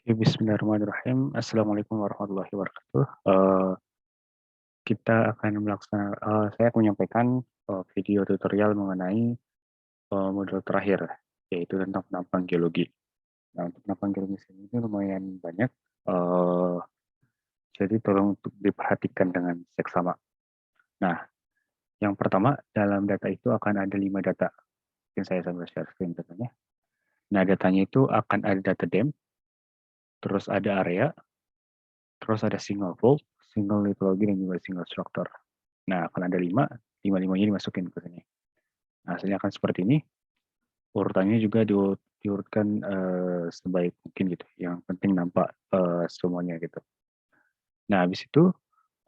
Oke, bismillahirrahmanirrahim. Assalamualaikum warahmatullahi wabarakatuh. Kita akan saya akan menyampaikan video tutorial mengenai modul terakhir, yaitu tentang penampang geologi. Nah, untuk penampang geologi ini lumayan banyak, eh, jadi tolong untuk diperhatikan dengan seksama. Nah, yang pertama, dalam data itu akan ada 5 data. Mungkin saya sambil share screen datanya. Nah, datanya itu akan ada data dam, terus ada area, terus ada single fault, single litologi, dan juga single structure. Nah, akan ada 5, 5-5-nya dimasukin ke sini. Nah, hasilnya akan seperti ini. Urutannya juga diurutkan sebaik mungkin gitu. Yang penting nampak semuanya gitu. Nah, habis itu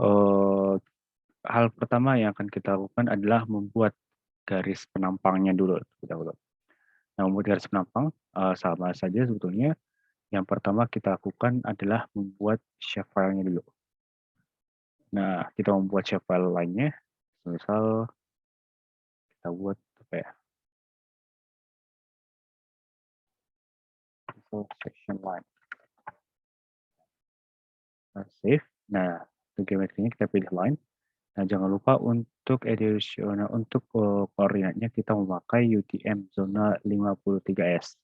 eh, hal pertama yang akan kita lakukan adalah membuat garis penampangnya dulu. Nah, membuat garis penampang sama saja sebetulnya. Yang pertama kita lakukan adalah membuat shapefile-nya dulu. Nah, kita membuat shapefile lainnya. Misal kita buat apa ya? Section line. Save. Nah, untuk geometrinya kita pilih line. Nah, jangan lupa untuk editional untuk koordinatnya kita memakai UTM zona 53S.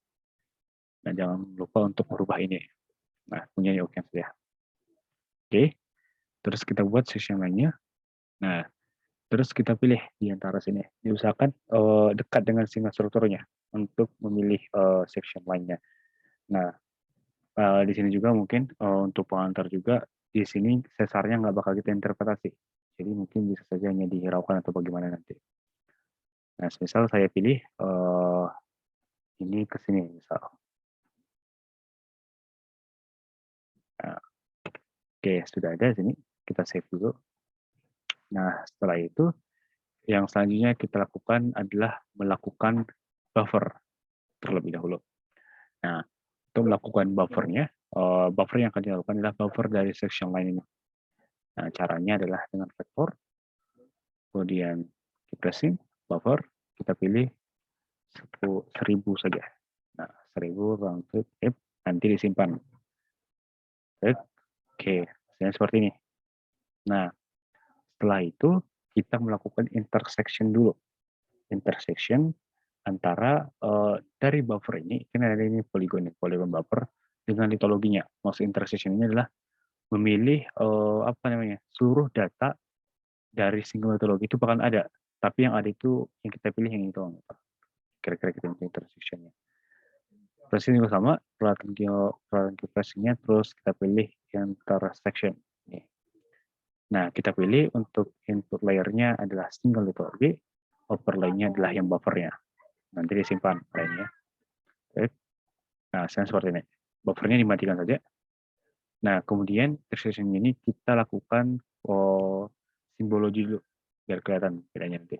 Nah, jangan lupa untuk merubah ini. Nah, punya oke ya. Oke, terus kita buat section lainnya. Nah, terus kita pilih di antara sini. Diusahakan dekat dengan single strukturnya untuk memilih section lainnya. Nah, di sini juga mungkin untuk pengantar juga di sini sesarnya nggak bakal kita interpretasi. Jadi mungkin bisa saja hanya dihiraukan atau bagaimana nanti. Nah, misal saya pilih ini ke sini misal. Nah, oke, sudah ada di sini. Kita save dulu. Nah, setelah itu yang selanjutnya kita lakukan adalah melakukan buffer terlebih dahulu. Nah, untuk melakukan buffer yang akan dilakukan adalah buffer dari section line ini. Nah, caranya adalah dengan vektor, kemudian keep pressing, buffer, kita pilih 1000 saja. Nah, 1000 round trip, nanti disimpan. Oke, hasilnya seperti ini. Nah, setelah itu kita melakukan intersection dulu. Intersection antara dari buffer ini, kan ada ini poligon buffer dengan litologinya. Maksud intersection ini adalah memilih apa namanya seluruh data dari single litologi itu bakal ada, tapi yang ada itu yang kita pilih yang itu. Kira-kira kita intersectionnya. Pressing juga sama, peralatan pressingnya terus kita pilih intersection. Nah, kita pilih untuk input layernya adalah single litology, overlay-nya adalah yang buffernya. Nanti disimpan lainnya. Nah, seperti ini. Buffernya dimatikan saja. Nah, kemudian intersection ini kita lakukan simbologi dulu, biar kelihatan bedanya nanti.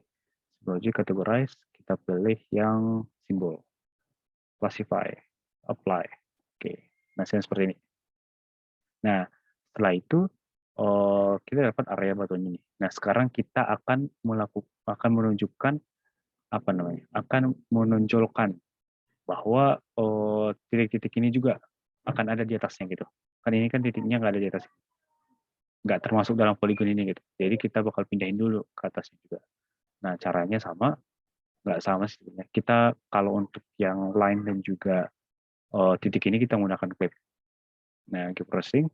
Simbologi categorize, kita pilih yang simbol. Classify, apply. Oke, nah seperti ini. Nah, setelah itu kita dapat area batuannya nih. Nah, sekarang kita akan menunjukkan apa namanya? Akan menonjolkan bahwa titik-titik ini juga akan ada di atasnya gitu. Kan ini kan titiknya nggak ada di atas, nggak termasuk dalam poligon ini gitu. Jadi kita bakal pindahin dulu ke atasnya juga. Nah, caranya sama, nggak sama sih sebenarnya. Kita kalau untuk yang line dan juga titik ini kita menggunakan clip. Nah, keep pressing,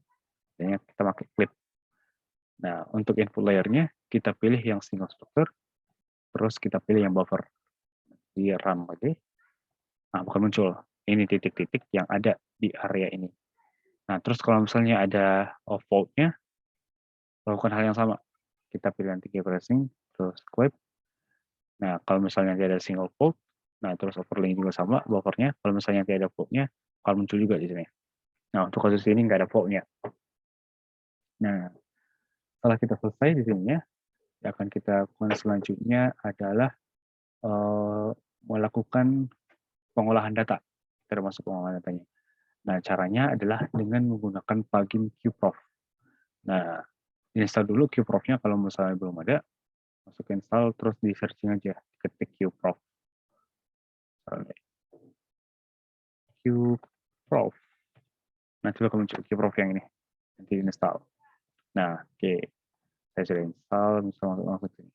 kita pakai clip. Nah, untuk input layernya, kita pilih yang single structure, terus kita pilih yang buffer. Di run lagi, nah bakal muncul. Ini titik-titik yang ada di area ini. Nah, terus kalau misalnya ada fault-nya, lakukan hal yang sama. Kita pilih nanti keep pressing, terus clip. Nah, kalau misalnya nanti ada single fault, nah terus overlay juga sama, buffernya. Kalau misalnya nanti ada fault-nya, bakal muncul juga di sini. Nah, untuk kasus ini nggak ada fault-nya. Nah, setelah kita selesai di sininya, yang akan kita lakukan selanjutnya adalah melakukan pengolahan data, termasuk pengolahan datanya. Nah, caranya adalah dengan menggunakan plugin QProf. Nah, install dulu QProf-nya kalau misalnya belum ada, masuk install, terus di searching aja, ketik QProf. QProf. Nah, coba kamu cek Kiprov yang ini, nanti install. Nah, oke, saya sudah install, misalnya masuk sini.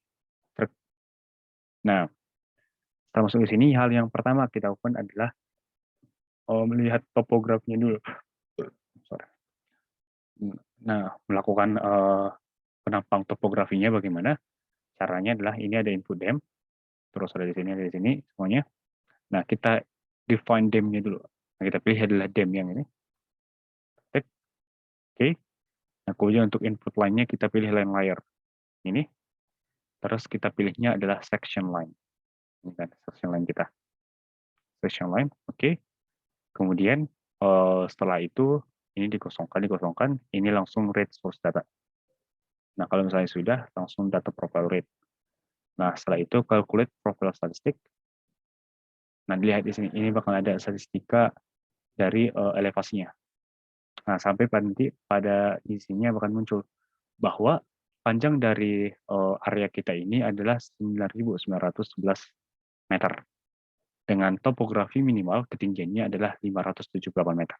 Nah, setelah masuk ke sini, hal yang pertama kita lakukan adalah melihat topografinya dulu. Sorry. Nah, melakukan penampang topografinya bagaimana? Caranya adalah ini ada input dem, terus ada di sini semuanya. Nah, kita define dem-nya dulu. Nah, kita pilih adalah dem yang ini. Oke. Okay. Nah, kemudian untuk input line-nya kita pilih line layer. Ini. Terus kita pilihnya adalah section line. Ini kan section line kita. Section line, oke. Okay. Kemudian setelah itu ini dikosongkan, ini langsung read source data. Nah, kalau misalnya sudah, langsung data profile rate. Nah, setelah itu calculate profile statistik. Nah, dilihat di sini, ini bakal ada statistika dari elevasinya. Nah, sampai nanti pada isinya bakal muncul bahwa panjang dari area kita ini adalah 9.911 meter. Dengan topografi minimal ketinggiannya adalah 578 meter.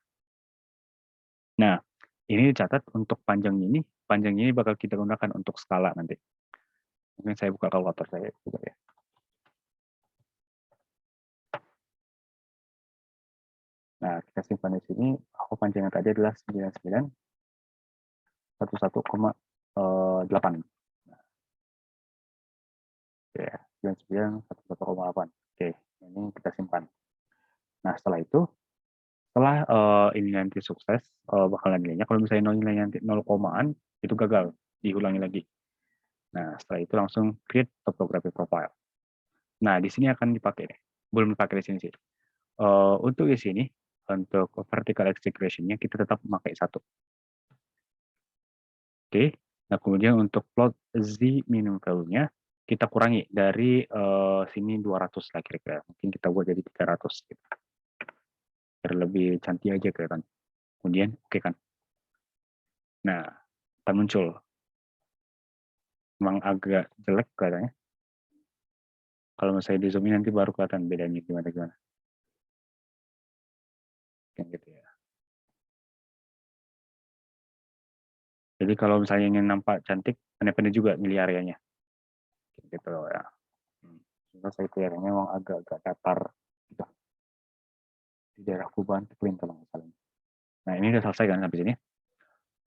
Nah, ini dicatat untuk panjang ini bakal kita gunakan untuk skala nanti. Mungkin saya buka kalkulator saya juga ya. Nah, kita simpan di sini. Aku panjangnya tadi adalah 9911,8. Ya, 9911,8. Oke, ini kita simpan. Nah, setelah ini nanti sukses, bakalan nilainya. Kalau misalnya nilainya nanti 0 komaan, itu gagal, diulangi lagi. Nah, setelah itu langsung create topography profile. Nah, di sini akan dipakai deh. Belum dipakai di sini sih. Untuk di sini, untuk vertical exaggeration-nya kita tetap memakai 1. Oke. Nah, kemudian untuk plot Z minimum value-nya kita kurangi dari sini 200 lah kira-kira. Mungkin kita buat jadi 300 gitu. Biar lebih cantik aja kelihatan. Kemudian oke kan. Nah, kita muncul. Memang agak jelek kelihatannya. Kalau misalnya di zoom in nanti baru kelihatan bedanya gimana. Kayak gitu ya. Jadi kalau misalnya ingin nampak cantik, pendek-pendek juga milih areanya. Gitu loh ya. Saya kelihatannya memang agak-agak datar gitu. Di daerah Kuban, Kepulauan kalau nggak salah. Nah, ini udah selesai kan sampai sini.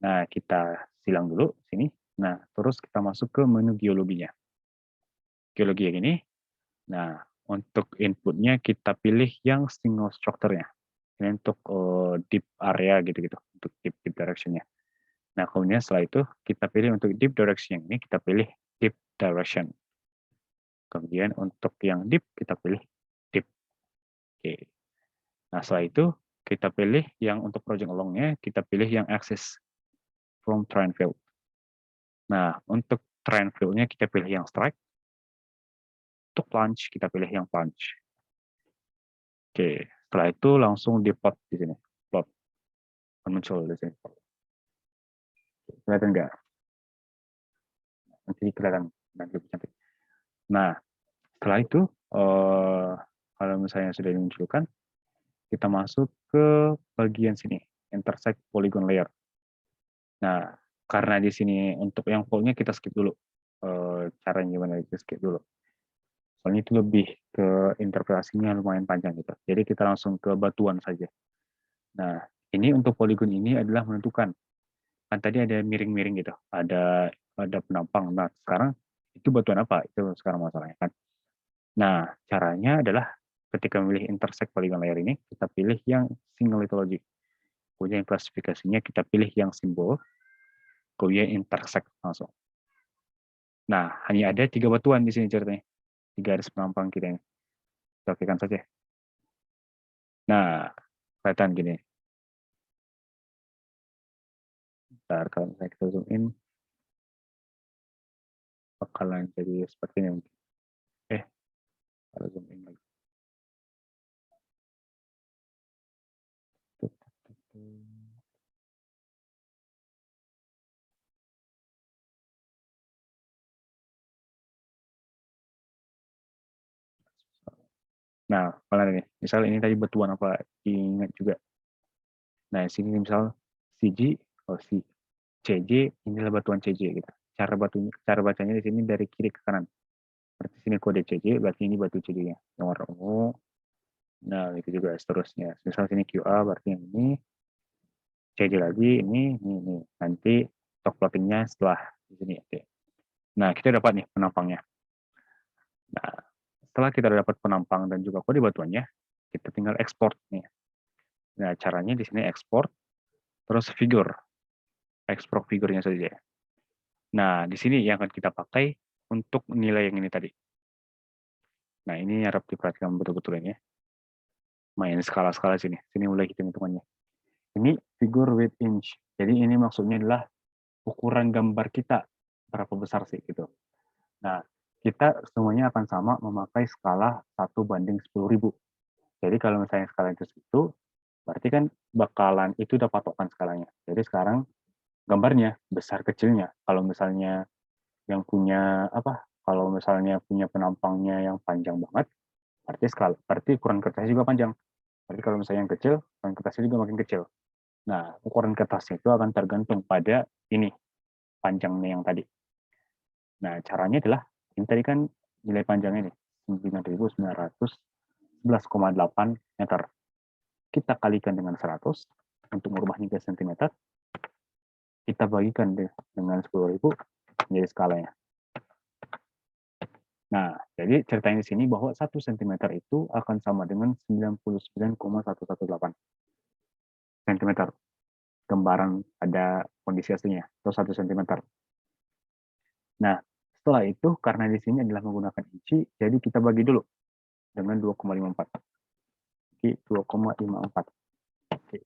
Nah, kita silang dulu sini. Nah, terus kita masuk ke menu geologinya. Geologi yang ini. Nah, untuk inputnya kita pilih yang single structure-nya. Ini untuk deep area gitu-gitu, untuk deep direction-nya. Nah, kemudian setelah itu kita pilih untuk deep direction ini, kita pilih deep direction. Kemudian untuk yang deep, kita pilih deep. Oke. Nah, setelah itu kita pilih yang untuk project along-nya, kita pilih yang axis from terrain field. Nah, untuk terrain field-nya kita pilih yang strike. Untuk plunge, kita pilih yang plunge. Oke, setelah itu langsung di plot di sini. Plot muncul di sini. Kelihatan nggak? Nanti kelihatan nanti lebih cantik. Nah, setelah itu kalau misalnya sudah dimunculkan, kita masuk ke bagian sini, intersect polygon layer. Nah, karena di sini untuk yang full-nya kita skip dulu. Caranya gimana kita skip dulu. Soalnya itu lebih ke interpretasinya lumayan panjang gitu. Jadi kita langsung ke batuan saja. Nah, ini untuk polygon ini adalah menentukan. Kan tadi ada miring-miring gitu, ada penampang. Nah, sekarang itu batuan apa? Itu sekarang masalahnya kan. Nah, caranya adalah ketika memilih intersect polygon layer ini, kita pilih yang single lithology. Kemudian klasifikasinya kita pilih yang simbol, kemudian intersect langsung. Nah, hanya ada 3 batuan di sini ceritanya. 3 garis penampang kita ini. Kita okekan saja. Nah, kelihatan gini. Bentar, kalau misalnya kita zoom in, bakalan jadi seperti ini. Kalau zoom in lagi. Nah, kalau ini, misal ini tadi batuan apa, ingat juga. Nah, di sini misal CG, oh si CJ, inilah batuan CJ gitu. Cara bacanya di sini dari kiri ke kanan. Berarti sini kode CJ, berarti ini batu CJ-nya. Yang warna ungu. Nah, itu juga seterusnya. Misal sini QA, berarti yang ini. CJ lagi, ini. Nanti stock plottingnya setelah di sini. Oke. Nah, kita dapat nih penampangnya. Nah, setelah kita dapat penampang dan juga kode batuannya, kita tinggal ekspor nih. Nah, caranya di sini ekspor, terus figure, ekspor figurnya saja. Nah, di sini yang akan kita pakai untuk nilai yang ini tadi. Nah, ini harap diperhatikan betul-betul ini ya. Main skala-skala sini. Sini mulai hitung-hitungannya. Ini figure width inch. Jadi ini maksudnya adalah ukuran gambar kita. Berapa besar sih gitu. Nah, kita semuanya akan sama memakai skala 1:10.000. Jadi kalau misalnya skala itu segitu, berarti kan bakalan itu udah patokan skalanya. Jadi sekarang gambarnya besar kecilnya. Kalau misalnya yang punya apa? Kalau misalnya punya penampangnya yang panjang banget, berarti ukuran kertasnya juga panjang. Berarti kalau misalnya yang kecil, ukuran kertasnya juga makin kecil. Nah, ukuran kertasnya itu akan tergantung pada ini, panjangnya yang tadi. Nah, caranya adalah, ini tadi kan nilai panjangnya nih, 9.911,8 meter. Kita kalikan dengan 100 untuk merubahnya ke cm. Kita bagikan dengan 10.000 menjadi skalanya. Nah, jadi ceritanya di sini bahwa 1 cm itu akan sama dengan 99,118 cm. Gambaran ada kondisi aslinya, atau 1 cm. Nah, setelah itu, karena di sini adalah menggunakan inci, jadi kita bagi dulu dengan 2,54. Oke, 2,54. Oke.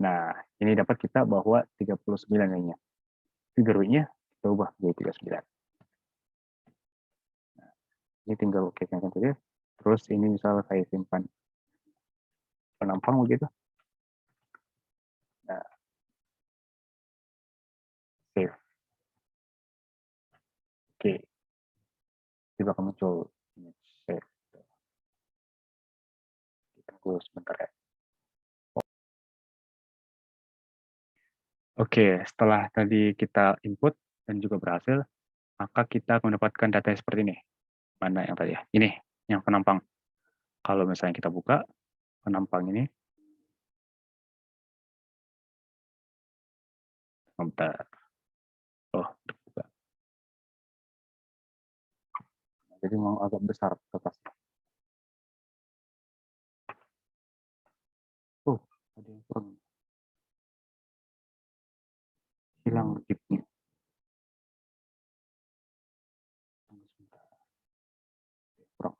Nah, ini dapat kita bahwa 39 nilainya. Figure width-nya kita ubah menjadi 39. Nah, ini tinggal oke-kan saja. Terus ini misal saya simpan penampang begitu. Nah, save. Oke, tiba akan muncul image save. Kita tunggu sebentar ya. Oke, setelah tadi kita input dan juga berhasil, maka kita mendapatkan data seperti ini. Mana yang tadi ya? Ini, yang penampang. Kalau misalnya kita buka penampang ini, sebentar. Oh, buka. Jadi mau agak besar kertasnya. Oh, ada yang kurang. Hilang tipnya. Kurang.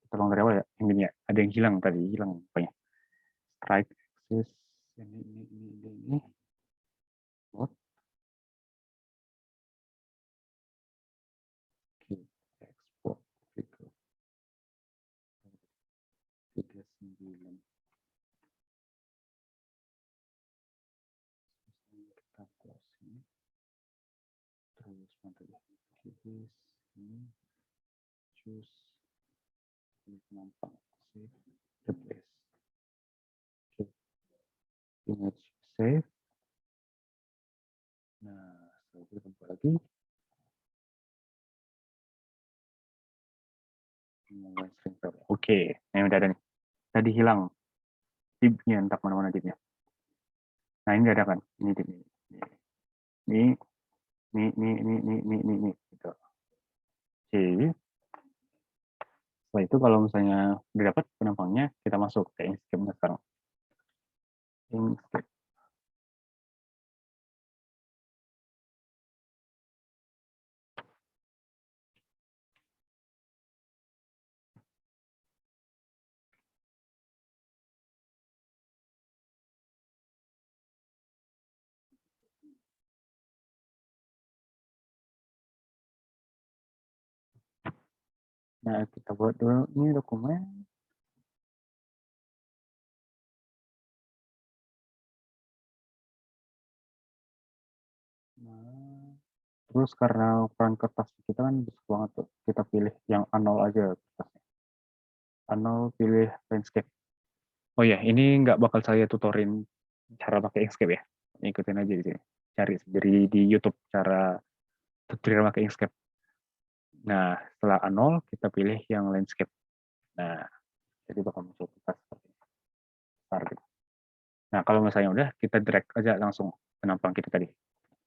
Tolong dari awal ya. Ini ya. Ada yang hilang tadi. Hilang apanya. Strike axis. Ini. What? Oke. Export. Figure. 39. Kita close ini. Terus nanti ini. Choose. Ini penampang. Save. Replace. Oke. Image save. Nah, setelah itu kita buka lagi. Oke, ini udah ada nih. Tadi hilang tipnya, entah mana-mana tipnya. Nah, ini udah ada kan? Ini tip ini. Ini, ini. Gitu. Oke. Setelah itu kalau misalnya udah dapat penampangnya, kita masuk ke Inkscape sekarang. Inkscape. Nah, kita buat dulu ini dokumen. Nah, terus karena ukuran kertas kita kan besar banget tuh, kita pilih yang A0 aja kertasnya. A0 pilih landscape. Oh ya, ini nggak bakal saya tutorin cara pakai Inkscape ya. Ikutin aja di sini. Cari sendiri di YouTube cara tutorial pakai Inkscape. Nah, setelah A0 kita pilih yang landscape. Nah, jadi bakal muncul kita seperti ini. Nah, kalau misalnya udah, kita drag aja langsung penampang kita tadi.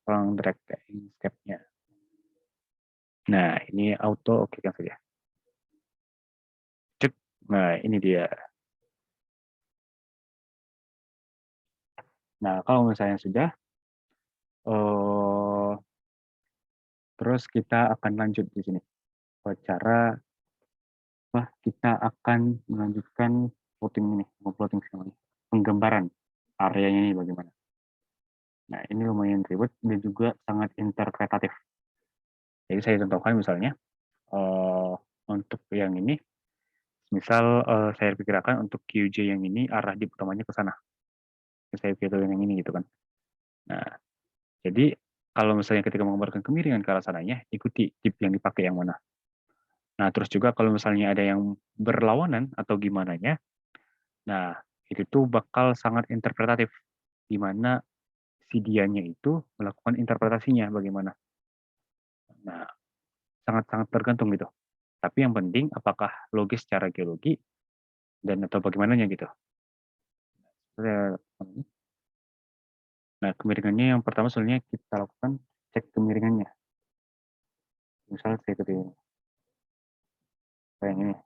Langsung drag ke Inkscape-nya. Nah, ini auto oke kan saja. Cek. Nah, ini dia. Nah, kalau misalnya sudah, eh, terus kita akan lanjut di sini. Cara kita akan melanjutkan plotting ini, plotting ini, penggambaran areanya ini bagaimana. Nah, ini lumayan ribet dan juga sangat interpretatif. Jadi saya contohkan misalnya, untuk yang ini, misal saya pikirkan untuk QJ yang ini arah dip utamanya ke sana. Saya pilih yang ini gitu kan. Nah, jadi kalau misalnya ketika menggambarkan kemiringan ke arah sananya, ikuti dip yang dipakai yang mana. Nah, terus juga kalau misalnya ada yang berlawanan atau gimana nya, nah itu tuh bakal sangat interpretatif, di mana si dianya itu melakukan interpretasinya bagaimana. Nah, sangat-sangat tergantung gitu. Tapi yang penting apakah logis secara geologi dan atau bagaimananya gitu. Nah, kemiringannya yang pertama sebenarnya kita lakukan cek kemiringannya. Misalnya seperti ini. Kayak ini.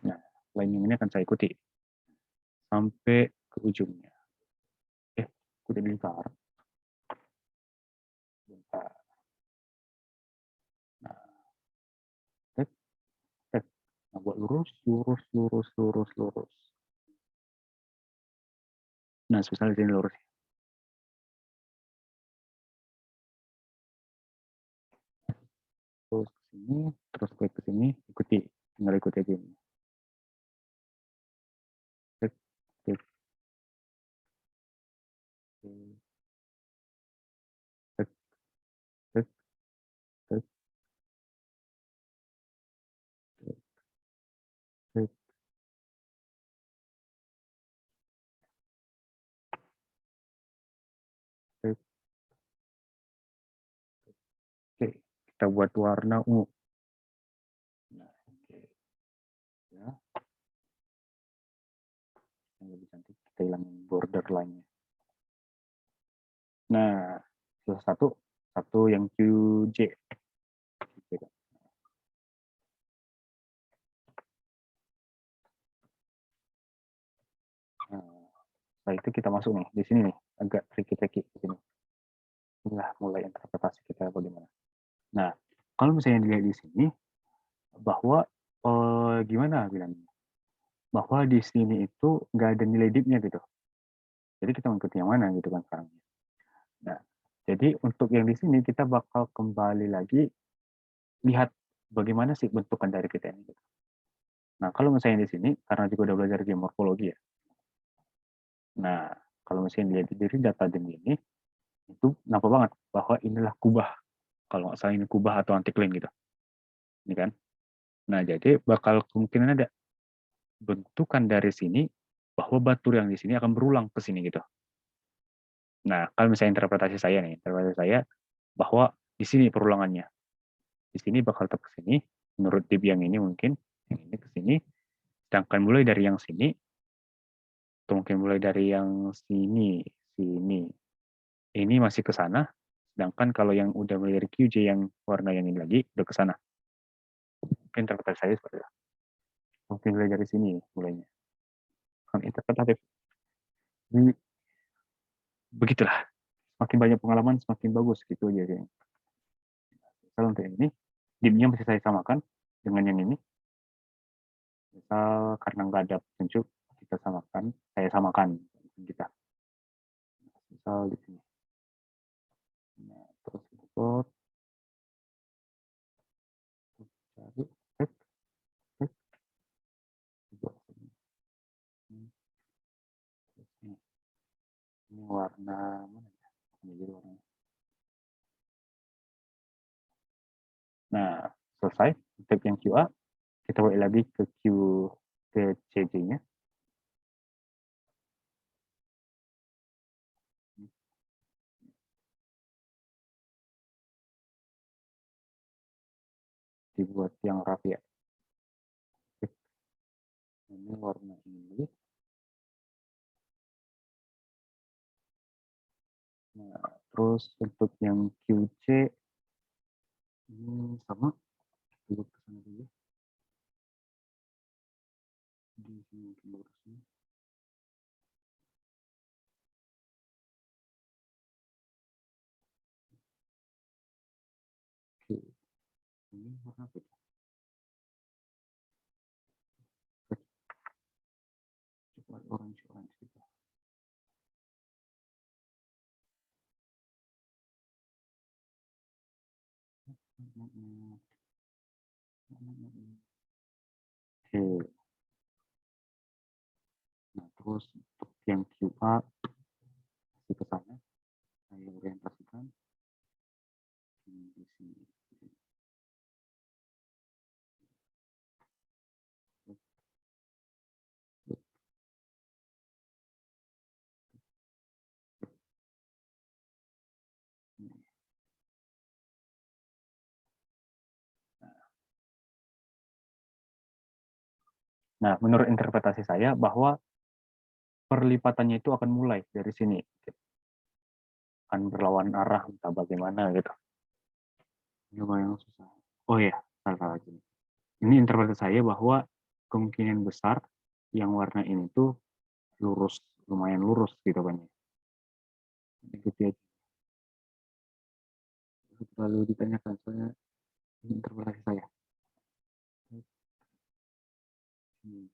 Nah, line yang ini akan saya ikuti sampai ke ujungnya. Udah bentar. Bentar. Nah, tek, tek. Nah, buat lurus, lurus, lurus, lurus, lurus. Nah, misalnya di sini lurus. Terus ke sini, terus ke sini, ikuti. Tinggal ikuti aja ini. Tek, tek, tek, tek, tek, tek, tek. Oke, kita buat warna ungu. Nah, oke. Ya, yang lebih cantik kita hilangin border line-nya. Nah, salah satu yang QJ. Nah, setelah itu kita masuk nih di sini nih, agak tricky-tricky di sini. Inilah mulai interpretasi kita bagaimana. Nah, kalau misalnya dilihat di sini bahwa gimana bilangnya? Bahwa di sini itu nggak ada nilai dipnya gitu. Jadi kita mengikuti yang mana gitu kan sekarang. Nah, jadi untuk yang di sini kita bakal kembali lagi lihat bagaimana sih bentukan dari kita ini. Gitu. Nah, kalau misalnya di sini karena juga udah belajar geomorfologi ya. Nah, kalau misalnya dilihat dari data ini itu nampak banget bahwa inilah kubah. Kalau nggak salah ini kubah atau antikline gitu. Ini kan. Nah, jadi bakal kemungkinan ada bentukan dari sini bahwa batu yang di sini akan berulang ke sini gitu. Nah, kalau misalnya interpretasi saya bahwa di sini perulangannya. Di sini bakal tetap ke sini, menurut tip yang ini mungkin, yang ini ke sini, sedangkan mulai dari yang sini, atau mungkin mulai dari yang sini, sini, ini masih ke sana, sedangkan kalau yang udah mulai dari QJ yang warna yang ini lagi, udah ke sana. Mungkin interpretasi saya seperti itu. Mungkin mulai dari sini mulainya. Kan interpretatif. Jadi, begitulah. Semakin banyak pengalaman, semakin bagus gitu aja. Misal untuk ini, dimnya masih saya samakan dengan yang ini. Misal karena nggak ada petunjuk, kita samakan, saya samakan kita. Misal di sini. Nah, terus import, cari, cek, cek, buat sini. Terus ini warna mana ya? Ini jadi warna Nah, selesai untuk yang QA, kita balik lagi ke CJ-nya. Dibuat yang rapi ya. Ini warna ini. Nah, terus untuk yang QC ini sama, dulu ke sana dulu. Di sini mungkin lurusnya. Oke, ini warna apa? Coba orange gitu. Oke, nah terus untuk yang QA masih ke sana, saya orientasikan di sini. Nah, menurut interpretasi saya bahwa perlipatannya itu akan mulai dari sini, akan berlawan arah entah bagaimana gitu. Coba yang susah. Oh ya, salah lagi. Ini interpretasi saya bahwa kemungkinan besar yang warna ini tuh lurus, lumayan lurus gitu kan. Ikuti aja. Terlalu ditanyakan, soalnya ini interpretasi saya. Hmm.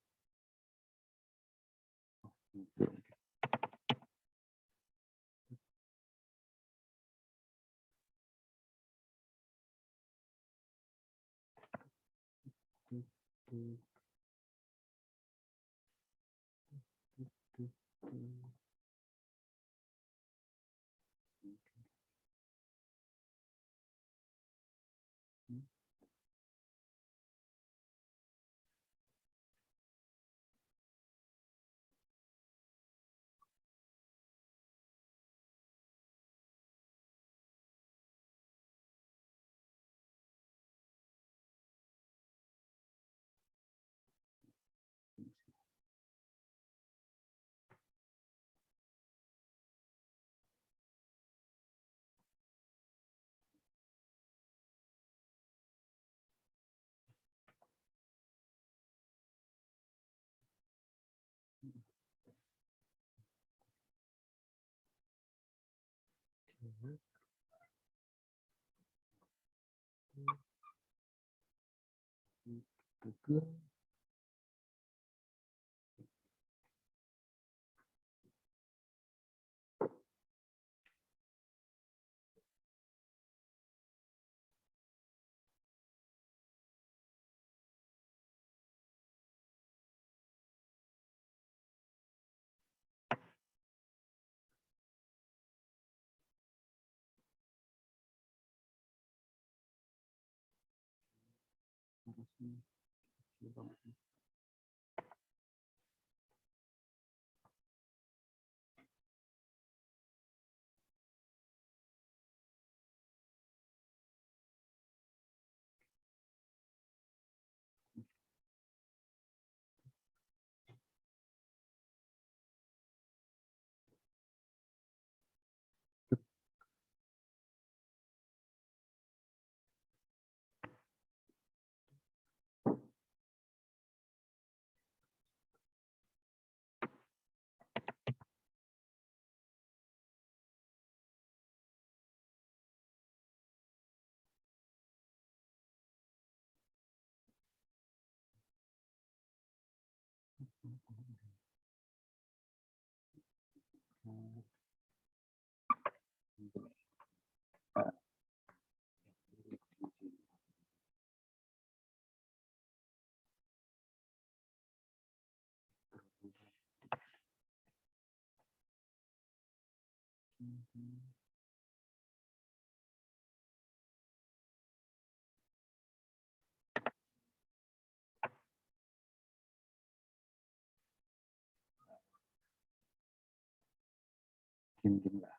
gini lah.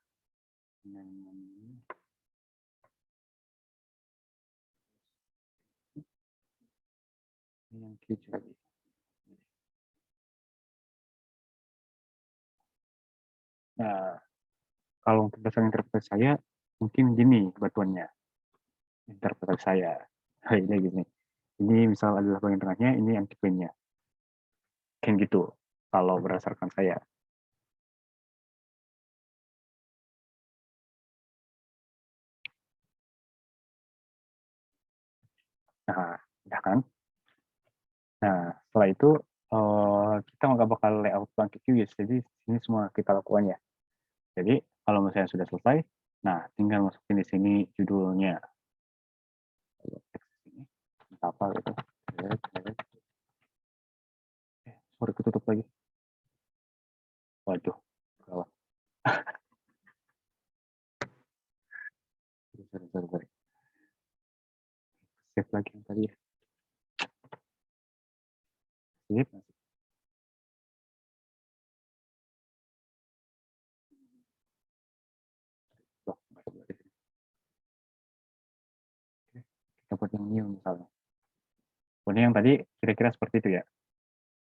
Ini yang kecil lagi. Nah, kalau untuk dasar interpretasi saya, mungkin gini batuannya. Interpretasi saya. Ini gini. Ini misal adalah bagian tengahnya, ini anti-nya. Kan gitu, kalau berdasarkan saya. Nah, udah kan? Nah, setelah itu kita nggak bakal layout bangkit QGIS, jadi ini semua kita lakukan ya. Jadi kalau misalnya sudah selesai, nah tinggal masukin di sini judulnya. Apa gitu. Sorry, ketutup lagi. Waduh, gawat. Sorry. Save lagi yang tadi ya. Save. Kita buat yang new misalnya. Ini yang tadi kira-kira seperti itu ya.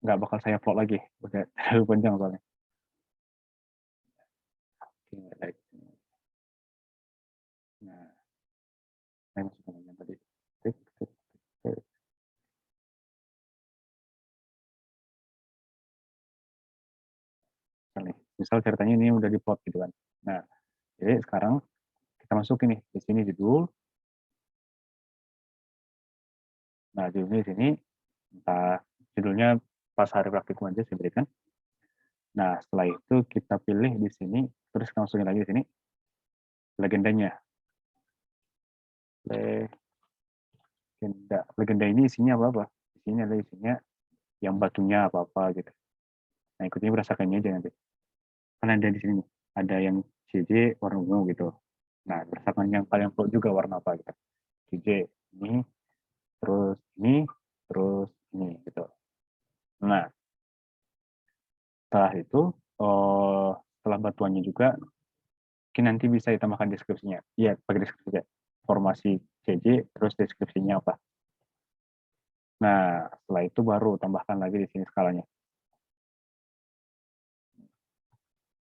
Nggak bakal saya plot lagi. Udah terlalu panjang soalnya. Nah, saya masukkan yang tadi. Misal ceritanya ini udah di plot gitu kan. Nah, jadi sekarang kita masukin nih di sini judul. Nah, judulnya di sini entah judulnya pas hari praktikum aja saya berikan. Nah, setelah itu kita pilih di sini, terus kita masukin lagi di sini legendanya. Legenda ini isinya apa-apa? Isinya adalah isinya yang batunya apa-apa gitu. Nah, ikutnya berdasarkan ini aja nanti. Kan ada di sini, ada yang CJ warna ungu gitu. Nah, berdasarkan yang kalian plot juga warna apa gitu. CJ ini, ini, terus ini gitu. Nah, setelah itu, setelah batuannya juga, mungkin nanti bisa ditambahkan deskripsinya. Iya, pakai deskripsi ya. Formasi CJ, terus deskripsinya apa. Nah, setelah itu baru tambahkan lagi di sini skalanya.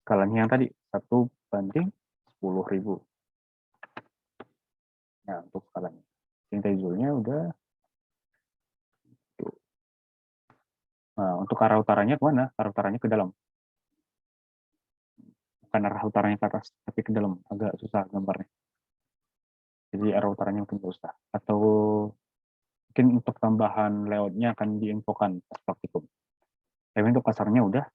Skalanya yang tadi, 1:10.000. Nah, untuk skalanya. Cinta judulnya udah. Nah, untuk arah utaranya kemana? Arah utaranya ke dalam. Bukan arah utaranya ke atas, tapi ke dalam. Agak susah gambarnya. Jadi arah utaranya mungkin susah. Atau mungkin untuk tambahan layoutnya akan diinfokan pas praktikum. Tapi untuk kasarnya udah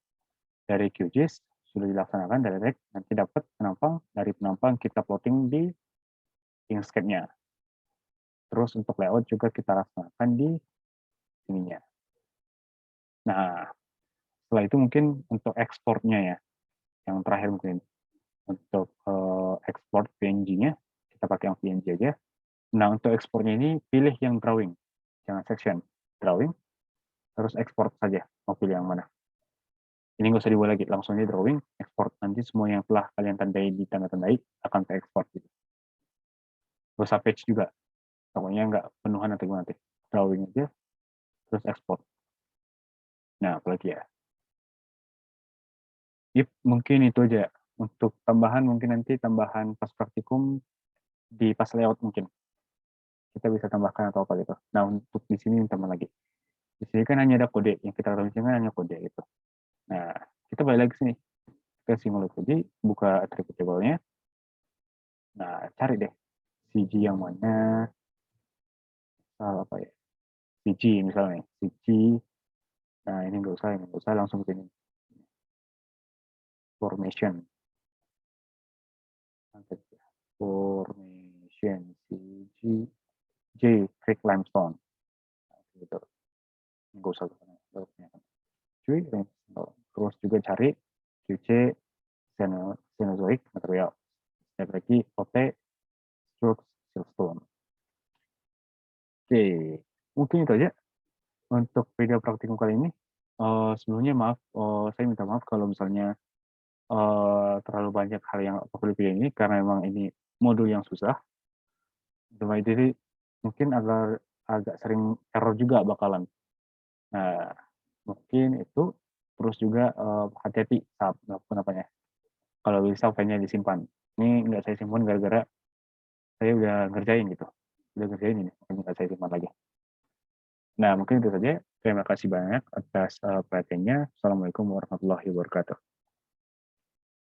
dari QGIS sudah dilaksanakan direct, nanti dapat penampang, dari penampang kita plotting di Inkscape-nya. Terus untuk layout juga kita laksanakan di sininya. Nah, setelah itu mungkin untuk ekspornya ya, yang terakhir mungkin untuk ekspor PNG-nya, kita pakai yang PNG aja. Nah, untuk ekspornya ini pilih yang drawing, jangan section. Drawing, terus ekspor saja, mau pilih yang mana. Ini nggak usah dibuat lagi, langsung aja drawing, ekspor. Nanti semua yang telah kalian tandai di tanda-tandai akan terekspor gitu. Gak usah page juga, pokoknya nggak penuhan atau gimana nanti. Drawing aja, terus ekspor. Nah, apalagi ya. Yep, mungkin itu aja. Untuk tambahan mungkin nanti tambahan pas praktikum di pas layout mungkin. Kita bisa tambahkan atau apa gitu. Nah, untuk di sini tambah lagi. Di sini kan hanya ada kode, yang kita tahu kan hanya kode gitu. Nah, kita balik lagi sini ke Simulacry, buka attribute-nya. Nah, cari deh CG yang mana, apa ya? CG misalnya, CG. Nah, ini nggak usah, langsung ke sini. Formation. Formation CG J Creek Limestone. Nah, gitu. Nggak usah cuy, terus juga cari QC Cenozoic material. Step lagi OT Stroke Siltstone. Oke, mungkin itu aja untuk video praktikum kali ini. Sebelumnya maaf, saya minta maaf kalau misalnya terlalu banyak hal yang perlu dipilih ini karena memang ini modul yang susah, jadi mungkin agak sering error juga bakalan. Nah, mungkin itu, terus juga, hati-hati saat melakukan apanya, kalau bisa filenya disimpan. Ini nggak saya simpan gara-gara saya udah ngerjain gitu, udah ngerjain ini, makanya nggak saya simpan lagi. Nah, mungkin itu saja. Terima kasih banyak atas, perhatiannya. Assalamualaikum warahmatullahi wabarakatuh.